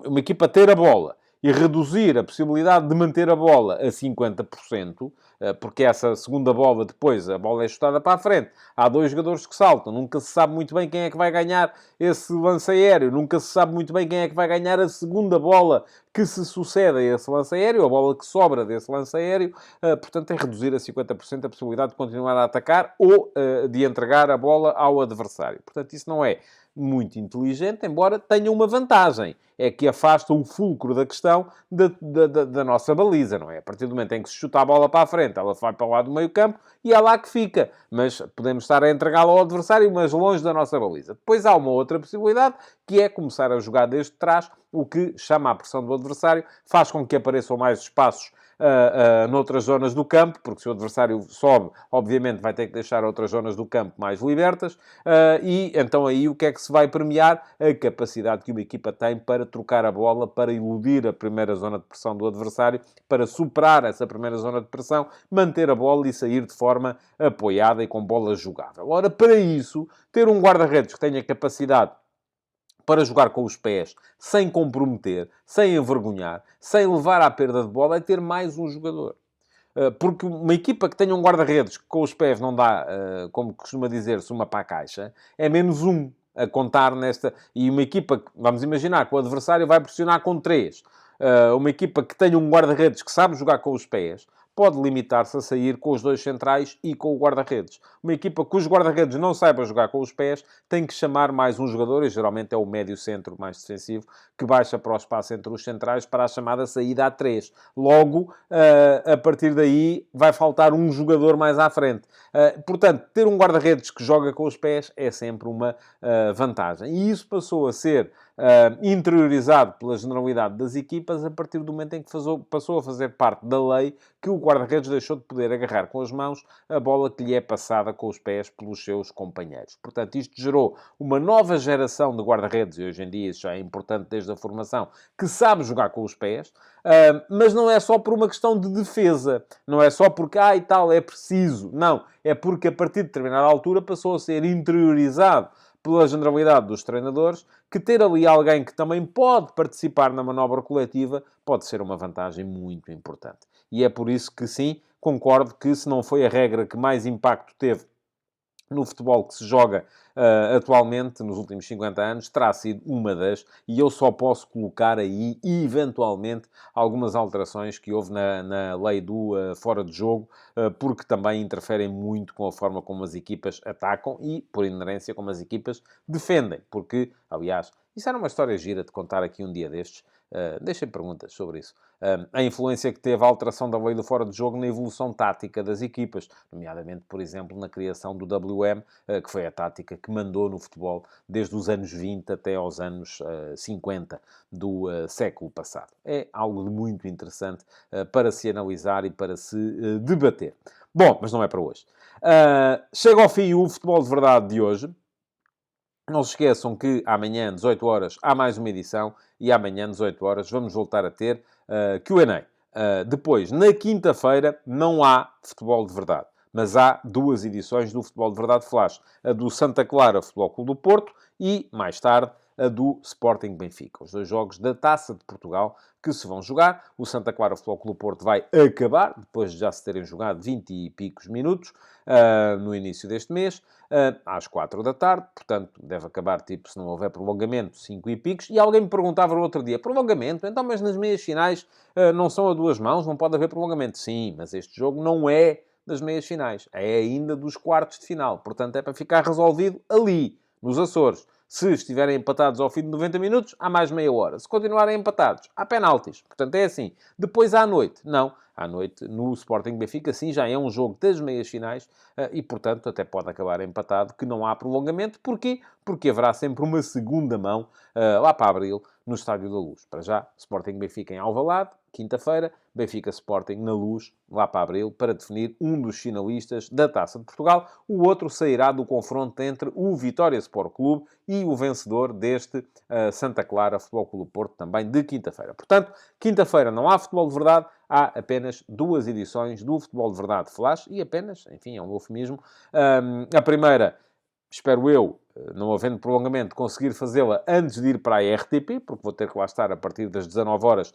uma equipa ter a bola e reduzir a possibilidade de manter a bola a 50%, porque essa segunda bola, depois, a bola é chutada para a frente. Há dois jogadores que saltam. Nunca se sabe muito bem quem é que vai ganhar esse lance aéreo. Nunca se sabe muito bem quem é que vai ganhar a segunda bola que se sucede a esse lance aéreo, a bola que sobra desse lance aéreo. Portanto, é reduzir a 50% a possibilidade de continuar a atacar ou de entregar a bola ao adversário. Portanto, isso não é muito inteligente, embora tenha uma vantagem. É que afasta o fulcro da questão da nossa baliza, não é? A partir do momento em que se chuta a bola para a frente, ela vai para o lado do meio-campo e é lá que fica. Mas podemos estar a entregá-la ao adversário, mas longe da nossa baliza. Depois há uma outra possibilidade, que é começar a jogar desde trás, o que chama a pressão do adversário, faz com que apareçam mais espaços noutras zonas do campo, porque se o adversário sobe, obviamente vai ter que deixar outras zonas do campo mais libertas, e então aí o que é que se vai premiar? A capacidade que uma equipa tem para trocar a bola, para iludir a primeira zona de pressão do adversário, para superar essa primeira zona de pressão, manter a bola e sair de forma apoiada e com bola jogável. Ora, para isso, ter um guarda-redes que tenha capacidade para jogar com os pés, sem comprometer, sem envergonhar, sem levar à perda de bola, é ter mais um jogador. Porque uma equipa que tenha um guarda-redes que com os pés não dá, como costuma dizer-se, uma para a caixa, é menos um a contar nesta... E uma equipa que, vamos imaginar, que o adversário vai pressionar com 3. Uma equipa que tenha um guarda-redes que sabe jogar com os pés, pode limitar-se a sair com os 2 centrais e com o guarda-redes. Uma equipa cujo guarda-redes não saiba jogar com os pés tem que chamar mais um jogador, e geralmente é o médio-centro mais defensivo, que baixa para o espaço entre os centrais para a chamada saída a 3. Logo, a partir daí, vai faltar um jogador mais à frente. Portanto, ter um guarda-redes que joga com os pés é sempre uma vantagem. E isso passou a ser interiorizado pela generalidade das equipas a partir do momento em que passou a fazer parte da lei que o guarda-redes deixou de poder agarrar com as mãos a bola que lhe é passada com os pés pelos seus companheiros. Portanto, isto gerou uma nova geração de guarda-redes, e hoje em dia isso já é importante desde a formação, que sabe jogar com os pés, mas não é só por uma questão de defesa, não é só porque, e tal, é preciso. Não, é porque a partir de determinada altura passou a ser interiorizado pela generalidade dos treinadores, que ter ali alguém que também pode participar na manobra coletiva pode ser uma vantagem muito importante. E é por isso que, sim, concordo que se não foi a regra que mais impacto teve no futebol que se joga atualmente, nos últimos 50 anos, terá sido uma das, e eu só posso colocar aí, eventualmente, algumas alterações que houve na lei do fora de jogo, porque também interferem muito com a forma como as equipas atacam e, por inerência, como as equipas defendem. Porque, aliás, isso era uma história gira de contar aqui um dia destes. Deixem perguntas sobre isso. A influência que teve a alteração da lei do fora de jogo na evolução tática das equipas, nomeadamente, por exemplo, na criação do WM, que foi a tática que mandou no futebol desde os anos 20 até aos anos 50 do século passado. É algo de muito interessante para se analisar e para se debater. Bom, mas não é para hoje. Chega ao fim o Futebol de Verdade de hoje. Não se esqueçam que amanhã, 18 horas, há mais uma edição e amanhã, 18 horas, vamos voltar a ter Q&A. Depois, na quinta-feira, não há Futebol de Verdade, mas há 2 edições do Futebol de Verdade Flash. A do Santa Clara Futebol Clube do Porto e, mais tarde, a do Sporting Benfica. Os 2 jogos da Taça de Portugal que se vão jogar. O Santa Clara Futebol Clube do Porto vai acabar, depois de já se terem jogado 20 e picos minutos, no início deste mês, às 4 da tarde. Portanto, deve acabar, tipo, se não houver prolongamento, 5 e picos. E alguém me perguntava no outro dia, prolongamento? Então, mas nas meias finais não são a 2 mãos, não pode haver prolongamento. Sim, mas este jogo não é das meias finais. É ainda dos quartos de final. Portanto, é para ficar resolvido ali, nos Açores. Se estiverem empatados ao fim de 90 minutos, há mais meia hora. Se continuarem empatados, há penaltis. Portanto, é assim. Depois, à noite, não. À noite, no Sporting Benfica, sim, já é um jogo das meias finais e, portanto, até pode acabar empatado, que não há prolongamento. Porquê? Porque haverá sempre uma segunda mão, lá para abril, no Estádio da Luz. Para já, Sporting Benfica em Alvalade, quinta-feira, Benfica Sporting na Luz, lá para abril, para definir um dos finalistas da Taça de Portugal. O outro sairá do confronto entre o Vitória Sport Clube e o vencedor deste Santa Clara Futebol Clube do Porto, também de quinta-feira. Portanto, quinta-feira não há Futebol de Verdade, há apenas 2 edições do Futebol de Verdade Flash, e apenas, enfim, é um eufemismo. A primeira, espero eu, não havendo prolongamento, conseguir fazê-la antes de ir para a RTP, porque vou ter que lá estar a partir das 19 horas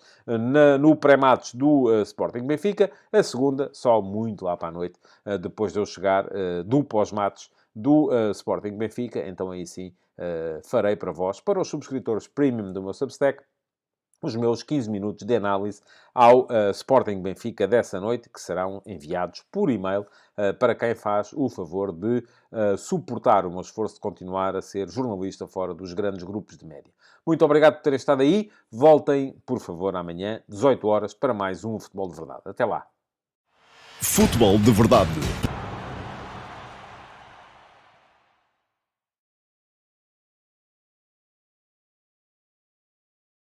no pré-match do Sporting Benfica. A segunda, só muito lá para a noite, depois de eu chegar do pós-match do Sporting Benfica. Então aí sim farei para vós, para os subscritores premium do meu Substack, os meus 15 minutos de análise ao Sporting Benfica dessa noite, que serão enviados por e-mail para quem faz o favor de suportar o meu esforço de continuar a ser jornalista fora dos grandes grupos de média. Muito obrigado por terem estado aí. Voltem, por favor, amanhã, 18 horas, para mais um Futebol de Verdade. Até lá. Futebol de Verdade